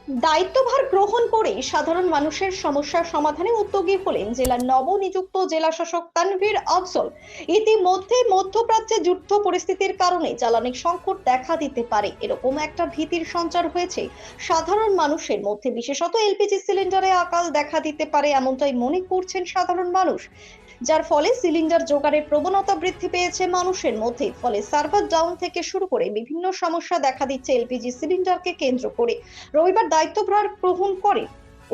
দায়িত্বভার গ্রহণ করে সাধারণ মানুষের সমস্যার সমাধানে উদ্যোগী হলেন জেলার নবনিযুক্ত জেলা শাসক তানভীর আফজল। ইতিমধ্যে মধ্যপ্রাচ্যে যুদ্ধ পরিস্থিতির কারণে জ্বালানি সংকট দেখা দিতে পারে, এরকম একটা ভীতির সঞ্চার হয়েছে সাধারণ মানুষের মধ্যে। বিশেষত এলপিজি সিলিন্ডারে আকাল দেখা দিতে পারে এমনটাই মনে করছেন সাধারণ মানুষ, যার ফলে সিলিন্ডার জোগাড়ের প্রবণতা বৃদ্ধি পেয়েছে মানুষের মধ্যে। ফলে সার্ভার ডাউন থেকে শুরু করে বিভিন্ন সমস্যা দেখা দিচ্ছে এলপিজি সিলিন্ডারকে কেন্দ্র করে। রবিবার দায়িত্বভার গ্রহণ করে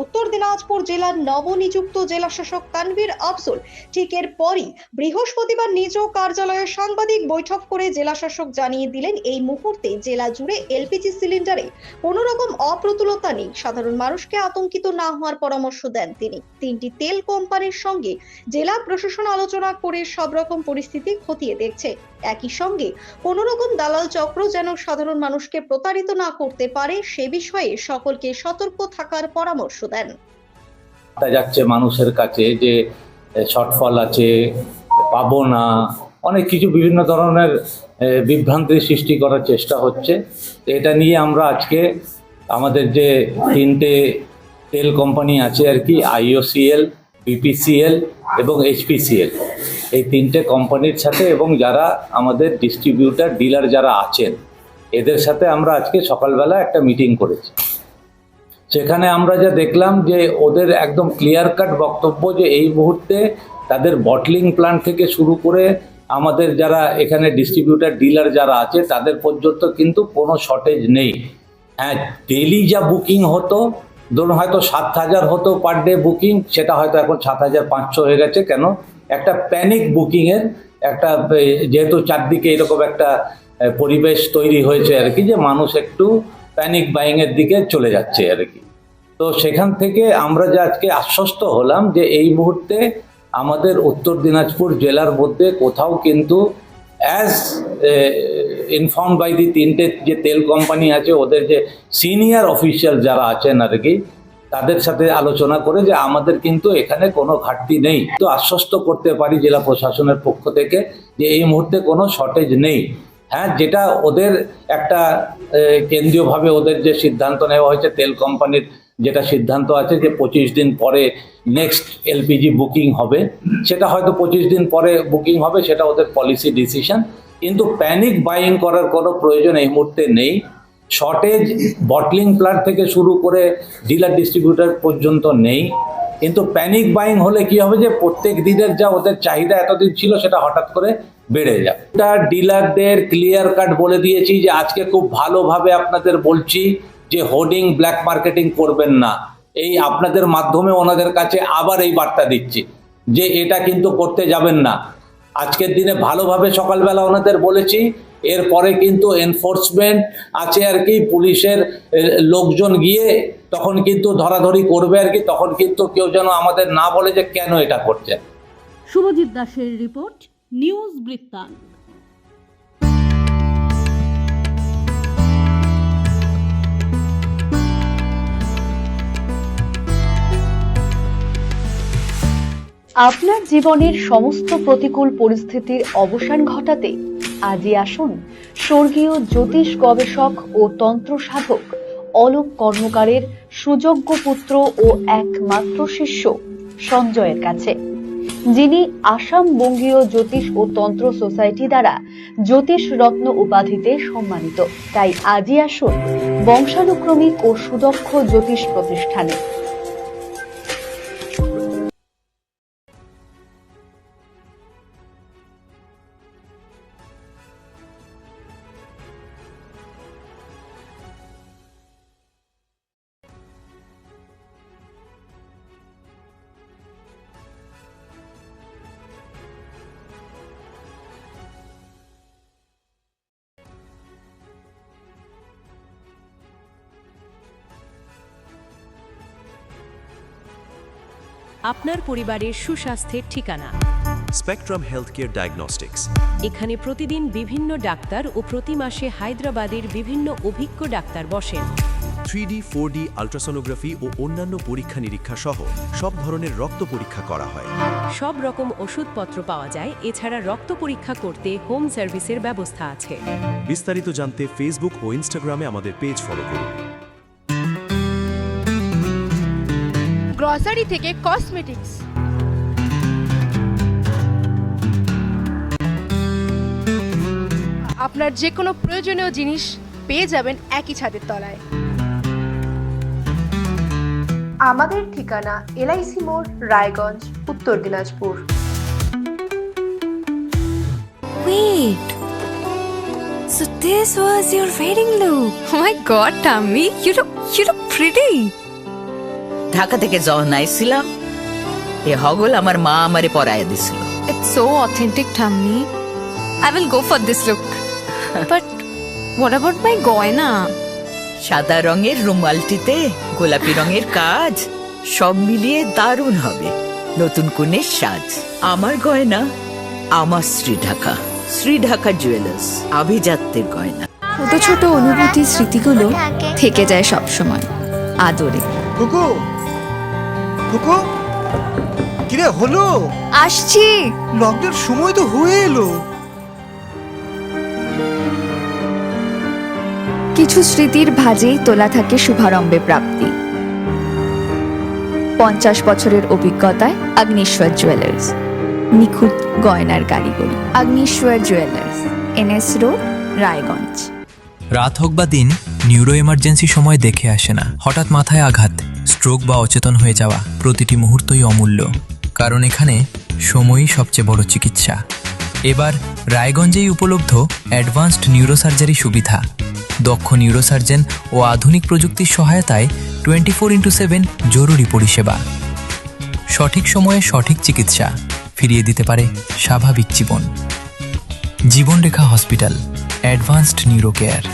উত্তর দিনাজপুর জেলার নবনিযুক্ত জেলা শাসক তানভীর আফজল। ঠিক এরপরই বৃহস্পতিবার নিজ কার্যালয়ে সাংবাদিক বৈঠক করে জেলা শাসক জানিয়ে দিলেন, এই মুহূর্তে জেলা জুড়ে এলপিজি সিলিন্ডারে কোনো রকম অপ্রতুলতা নেই। সাধারণ মানুষকে আতঙ্কিত না হওয়ার পরামর্শ দেন তিনি। তিনটি তেল কোম্পানির সঙ্গে জেলা প্রশাসন আলোচনা করে সব রকম পরিস্থিতি খতিয়ে দেখছে। একই সঙ্গে কোন রকম দালাল চক্র যেন সাধারণ মানুষকে প্রতারিত না করতে পারে সে বিষয়ে সকলকে সতর্ক থাকার পরামর্শ দেন। যাচ্ছে মানুষের কাছে যে শর্টফল আছে, পাবো না, অনেক কিছু বিভিন্ন ধরনের বিভ্রান্তির সৃষ্টি করার চেষ্টা হচ্ছে। এটা নিয়ে আমরা আজকে আমাদের যে তিনটে তেল কোম্পানি আছে আর কি, আইওসিএল, বিপিসিএল এবং এইচপিসিএল, এই তিনটে কোম্পানির সাথে এবং যারা আমাদের ডিস্ট্রিবিউটার ডিলার যারা আছেন এদের সাথে আমরা আজকে সকালবেলা একটা মিটিং করেছি। সেখানে আমরা যা দেখলাম যে ওদের একদম ক্লিয়ার কাট বক্তব্য যে এই মুহূর্তে তাদের বটলিং প্ল্যান্ট থেকে শুরু করে আমাদের যারা এখানে ডিস্ট্রিবিউটার ডিলার যারা আছে তাদের পর্যন্ত কিন্তু কোনো শর্টেজ নেই। হ্যাঁ, ডেলি যা বুকিং হতো, ধরুন হয়তো 7,000 হতো পার ডে বুকিং, সেটা হয়তো এখন 7,500 হয়ে গেছে। কেন? একটা প্যানিক বুকিংয়ের একটা, যেহেতু চারদিকে এরকম একটা পরিবেশ তৈরি হয়েছে আর কি, যে মানুষ একটু প্যানিক বাইংয়ের দিকে চলে যাচ্ছে আর কি। তো সেখান থেকে আমরা যে আজকে আশ্বস্ত হলাম যে এই মুহূর্তে আমাদের উত্তর দিনাজপুর জেলার মধ্যে কোথাও কিন্তু অ্যাজ ইনফর্ম বাই দি তিনটে যে তেল কোম্পানি আছে ওদের যে সিনিয়র অফিসিয়াল যারা আছেন আর কি, তাদের সাথে আলোচনা করে যে আমাদের কিন্তু এখানে কোনো ঘাটতি নেই। তো আশ্বস্ত করতে পারি জেলা প্রশাসনের পক্ষ থেকে যে এই মুহূর্তে কোনো শর্টেজ নেই। হ্যাঁ, যেটা ওদের একটা কেন্দ্রীয়ভাবে ওদের যে সিদ্ধান্ত নেওয়া হয়েছে তেল কোম্পানির, যেটা সিদ্ধান্ত আছে যে 25 দিন পরে নেক্সট এলপিজি বুকিং হবে, সেটা হয়তো 25 দিন পরে বুকিং হবে, সেটা ওদের পলিসি ডিসিশন। কিন্তু প্যানিক বাইং করার কোনো প্রয়োজন এই মুহূর্তে নেই। শর্টেজ বটলিং প্ল্যান্ট থেকে শুরু করে ডিলার ডিস্ট্রিবিউটার পর্যন্ত নেই। কিন্তু প্যানিক বাইং হলে কি হবে, যে প্রত্যেক দিনের যা ওদের চাহিদা এতদিন ছিল সেটা হঠাৎ করে বেড়ে যাবে। এটা ডিলারদের ক্লিয়ার কাট বলে দিয়েছি যে আজকে খুব ভালোভাবে আপনাদের বলছি যে হোর্ডিং ব্ল্যাক মার্কেটিং করবেন না। এই আপনাদের মাধ্যমে ওনাদের কাছে আবার এই বার্তা দিচ্ছি যে এটা কিন্তু করতে যাবেন না। আজকের দিনে ভালোভাবে সকালবেলা ওনাদের বলেছি, এরপরে কিন্তু এনফোর্সমেন্ট আছে আর কি, পুলিশের লোকজন গিয়ে তখন কিন্তু ধরাধরি করবে আর কি। তখন কিন্তু কেউ যেন আমাদের না বলে যে কেন এটা করছে। শুভজিৎ দাসের রিপোর্ট, নিউজ বৃত্তান্ত। আপনার জীবনের সমস্ত প্রতিকূল পরিস্থিতির অবসান ঘটাতে আজই আসুন স্বর্গীয় জ্যোতিষ গবেষক ও তন্ত্র সাধক অলোক কর্মকারের সুযোগ্য পুত্র ও একমাত্র শিষ্য সঞ্জয়ের কাছে, যিনি আসাম বঙ্গীয় জ্যোতিষ ও তন্ত্র সোসাইটি দ্বারা জ্যোতিষ রত্ন উপাধিতে সম্মানিত। তাই আজই আসুন বংশানুক্রমিক ও সুদক্ষ জ্যোতিষ প্রতিষ্ঠানে। আপনার পরিবারের সুস্বাস্থ্যের ঠিকানা স্পেকট্রাম হেলথকেয়ার ডায়াগনস্টিক্স। এখানে প্রতিদিন বিভিন্ন ডাক্তার ও প্রতি মাসে হায়দ্রাবাদের বিভিন্ন অভিজ্ঞ ডাক্তার বসেন। 3D, 4D আল্ট্রাসোনোগ্রাফি ও অন্যান্য পরীক্ষা নিরীক্ষা সহ সব ধরনের রক্ত পরীক্ষা করা হয়। সব রকম ওষুধপত্র পাওয়া যায়। এছাড়া রক্ত পরীক্ষা করতে হোম সার্ভিসের ব্যবস্থা আছে। বিস্তারিত জানতে ফেসবুক ও ইনস্টাগ্রামে আমাদের পেজ ফলো করুন। গ্রসারি থেকে কসমেটিক্স, আপনার যে কোনো প্রয়োজনীয় জিনিস পেয়ে যাবেন একই ছাদের তলায়। আমাদের ঠিকানা এলআইসি মোড়, রায়গঞ্জ, উত্তর Dinajpur. Wait. So this was your wedding look. Oh my god, Tammy, you look pretty. Dhaka থেকে যখন আইছিলাম এ হগল আমার মা আমারে পরায় দিছিল। It's so authentic, Tammy. I will go for this look. But what about my goina? সাদা রঙের রুমালটিতে গোলাপি রঙের কাজ, সব মিলিয়ে দারুণ হবে নতুন কনের সাজ। আমার গয়না আমার শ্রী ঢাকা জুয়েলার্স, আভিজাত্যের গয়না। ছোট ছোট অনুভূতি, স্মৃতিগুলো থেকে যায় সব সময় আদরে। কুকু কুকু, কিরে হলো? আসছি। লকডাউন সময় তো হয়ে এলো। কিছু স্মৃতির ভাজেই তোলা থাকে শুভারম্ভে প্রাপ্তি। 50 বছরের অভিজ্ঞতায় আগ্নেশ্বর জুয়েলার্স, নিখুঁত গয়নার কারিগরি। Agneshwar jewellers, NS road, Raiganj. রাত হোক বা দিন, নিউরো এমার্জেন্সি সময় দেখে আসে না। হঠাৎ মাথায় আঘাত, স্ট্রোক বা অচেতন হয়ে যাওয়া, প্রতিটি মুহূর্তই অমূল্য, কারণ এখানে সময়ই সবচেয়ে বড় চিকিৎসা। এবার রায়গঞ্জেই উপলব্ধ অ্যাডভান্সড নিউরোসার্জারি সুবিধা। দক্ষ নিউরোসার্জন ও আধুনিক প্রযুক্তির সহায়তায় 24x7 জরুরি পরিষেবা। সঠিক সময়ে সঠিক চিকিৎসা ফিরিয়ে দিতে পারে স্বাভাবিক জীবন। জীবনরেখা হসপিটাল, অ্যাডভান্সড নিউরো কেয়ার।